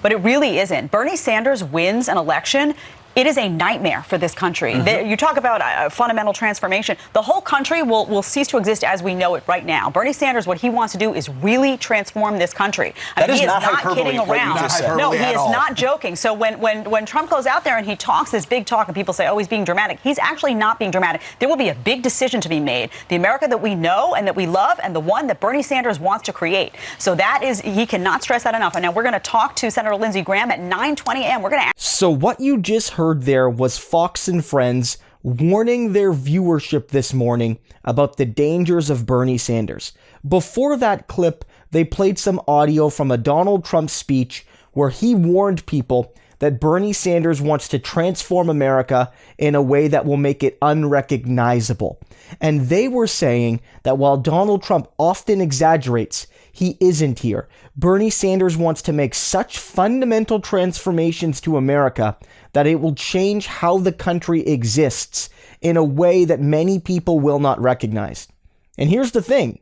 but it really isn't. Bernie Sanders wins an election. It is a nightmare for this country. You talk about a fundamental transformation. The whole country will cease to exist as we know it right now. Bernie Sanders, what he wants to do is really transform this country. He is not kidding around. No, he is not joking. So when Trump goes out there and he talks this big talk and people say, oh, he's being dramatic, he's actually not being dramatic. There will be a big decision to be made. The America that we know and that we love and the one that Bernie Sanders wants to create. So that is, he cannot stress that enough. And now we're going to talk to Senator Lindsey Graham at 9:20 a.m. We're going to So what you just heard there was Fox and Friends warning their viewership this morning about the dangers of Bernie Sanders. Before that clip, they played some audio from a Donald Trump speech where he warned people that Bernie Sanders wants to transform America in a way that will make it unrecognizable. And they were saying that while Donald Trump often exaggerates, he isn't here. Bernie Sanders wants to make such fundamental transformations to America that it will change how the country exists in a way that many people will not recognize. And here's the thing.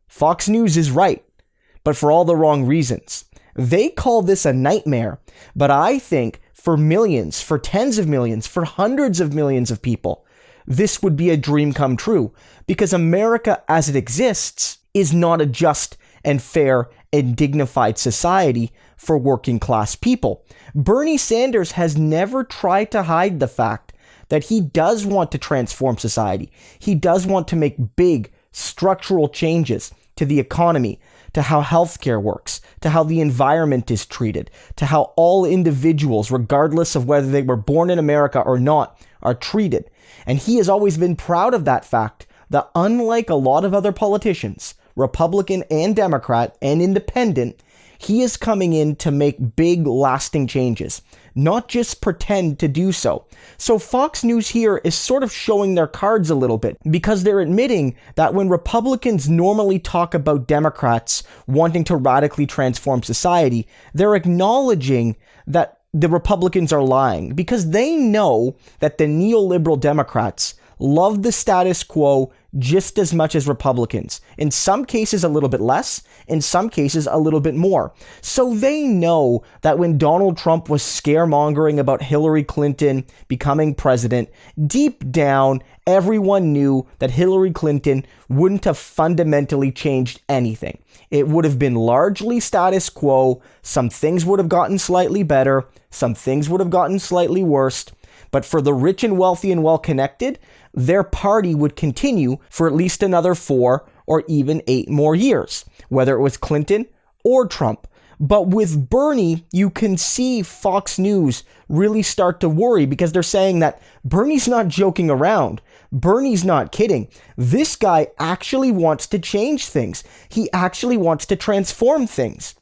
Fox News is right, but for all the wrong reasons. They call this a nightmare, but I think for millions, for tens of millions, for hundreds of millions of people, this would be a dream come true, because America as it exists is not a just and fair and dignified society for working class people. Bernie Sanders has never tried to hide the fact that he does want to transform society. He does want to make big structural changes to the economy, to how healthcare works, to how the environment is treated, to how all individuals, regardless of whether they were born in America or not, are treated. And he has always been proud of that fact, that unlike a lot of other politicians, Republican and Democrat and independent, he is coming in to make big, lasting changes, not just pretend to do so. So Fox News here is sort of showing their cards a little bit, because they're admitting that when Republicans normally talk about Democrats wanting to radically transform society, they're acknowledging that the Republicans are lying, because they know that the neoliberal Democrats love the status quo just as much as Republicans. In some cases, a little bit less. In some cases, a little bit more. So they know that when Donald Trump was scaremongering about Hillary Clinton becoming president, deep down, everyone knew that Hillary Clinton wouldn't have fundamentally changed anything. It would have been largely status quo. Some things would have gotten slightly better. Some things would have gotten slightly worse. But for the rich and wealthy and well-connected, their party would continue for at least another 4 or even 8 more years, whether it was Clinton or Trump. But with Bernie, you can see Fox News really start to worry, because they're saying that Bernie's not joking around. Bernie's not kidding. This guy actually wants to change things. He actually wants to transform things.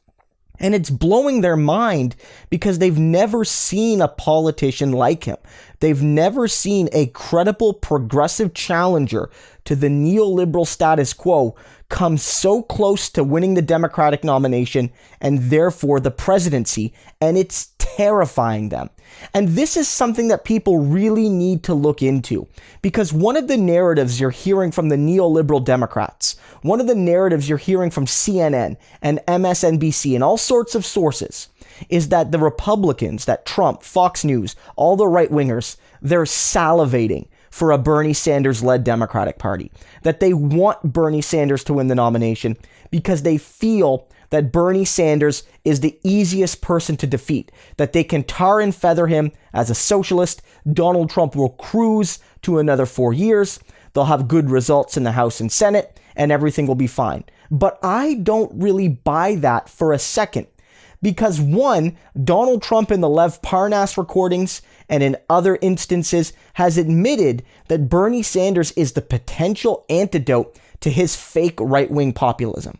And it's blowing their mind, because they've never seen a politician like him. They've never seen a credible progressive challenger to the neoliberal status quo come so close to winning the Democratic nomination and therefore the presidency, and it's terrifying them. And this is something that people really need to look into, because one of the narratives you're hearing from the neoliberal Democrats, one of the narratives you're hearing from CNN and MSNBC and all sorts of sources, is that the Republicans, that Trump, Fox News, all the right-wingers, they're salivating for a Bernie Sanders-led Democratic Party. That they want Bernie Sanders to win the nomination because they feel that Bernie Sanders is the easiest person to defeat, that they can tar and feather him as a socialist. Donald Trump will cruise to another 4 years. They'll have good results in the House and Senate, and everything will be fine. But I don't really buy that for a second. Because one, Donald Trump in the Lev Parnas recordings and in other instances has admitted that Bernie Sanders is the potential antidote to his fake right-wing populism.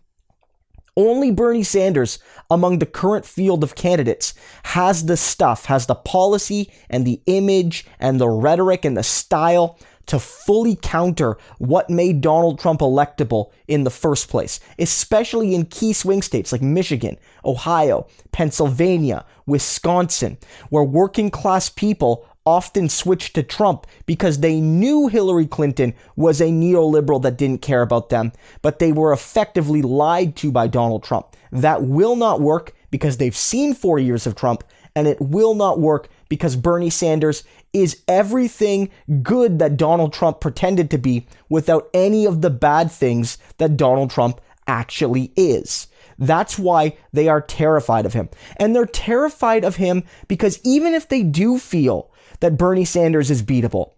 Only Bernie Sanders, among the current field of candidates, has the stuff, has the policy and the image and the rhetoric and the style to fully counter what made Donald Trump electable in the first place, especially in key swing states like Michigan, Ohio, Pennsylvania, Wisconsin, where working class people often switched to Trump because they knew Hillary Clinton was a neoliberal that didn't care about them, but they were effectively lied to by Donald Trump. That will not work because they've seen 4 years of Trump, and it will not work because Bernie Sanders is everything good that Donald Trump pretended to be without any of the bad things that Donald Trump actually is. That's why they are terrified of him. And they're terrified of him because even if they do feel that Bernie Sanders is beatable,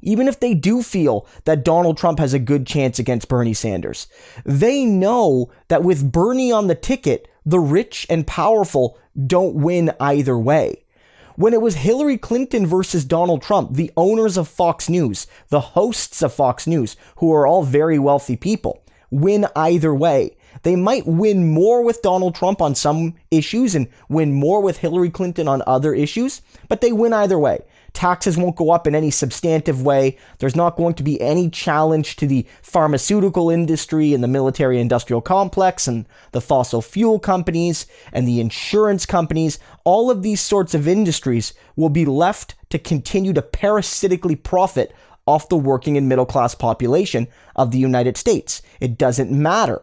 even if they do feel that Donald Trump has a good chance against Bernie Sanders, they know that with Bernie on the ticket, the rich and powerful don't win either way. When it was Hillary Clinton versus Donald Trump, the owners of Fox News, the hosts of Fox News, who are all very wealthy people, win either way. They might win more with Donald Trump on some issues and win more with Hillary Clinton on other issues, but they win either way. Taxes won't go up in any substantive way. There's not going to be any challenge to the pharmaceutical industry and the military-industrial complex and the fossil fuel companies and the insurance companies. All of these sorts of industries will be left to continue to parasitically profit off the working and middle-class population of the United States. It doesn't matter.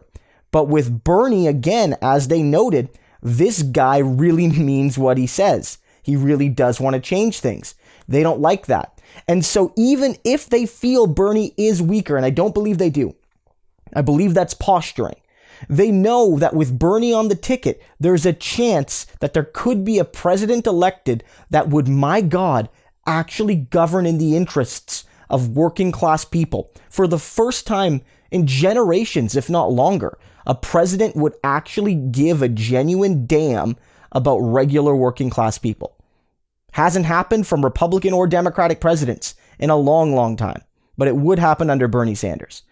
But with Bernie, again, as they noted, this guy really means what he says. He really does want to change things. They don't like that. And so even if they feel Bernie is weaker, and I don't believe they do, I believe that's posturing. They know that with Bernie on the ticket, there's a chance that there could be a president elected that would, my God, actually govern in the interests of working class people. For the first time in generations, if not longer, a president would actually give a genuine damn about regular working class people. Hasn't happened from Republican or Democratic presidents in a long, long time, but it would happen under Bernie Sanders.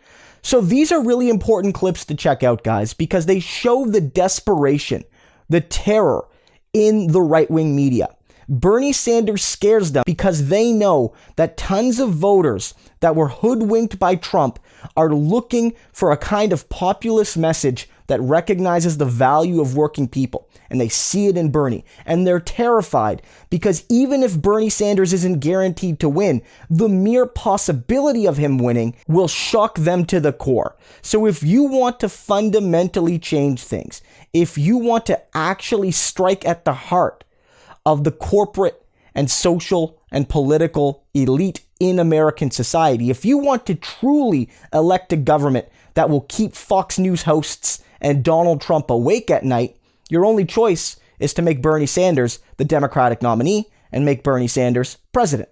So these are really important clips to check out, guys, because they show the desperation, the terror in the right-wing media. Bernie Sanders scares them because they know that tons of voters that were hoodwinked by Trump are looking for a kind of populist message that recognizes the value of working people. And they see it in Bernie. And they're terrified because even if Bernie Sanders isn't guaranteed to win, the mere possibility of him winning will shock them to the core. So if you want to fundamentally change things, if you want to actually strike at the heart of the corporate and social and political elite in American society, if you want to truly elect a government that will keep Fox News hosts and Donald Trump awake at night, your only choice is to make Bernie Sanders the Democratic nominee and make Bernie Sanders president.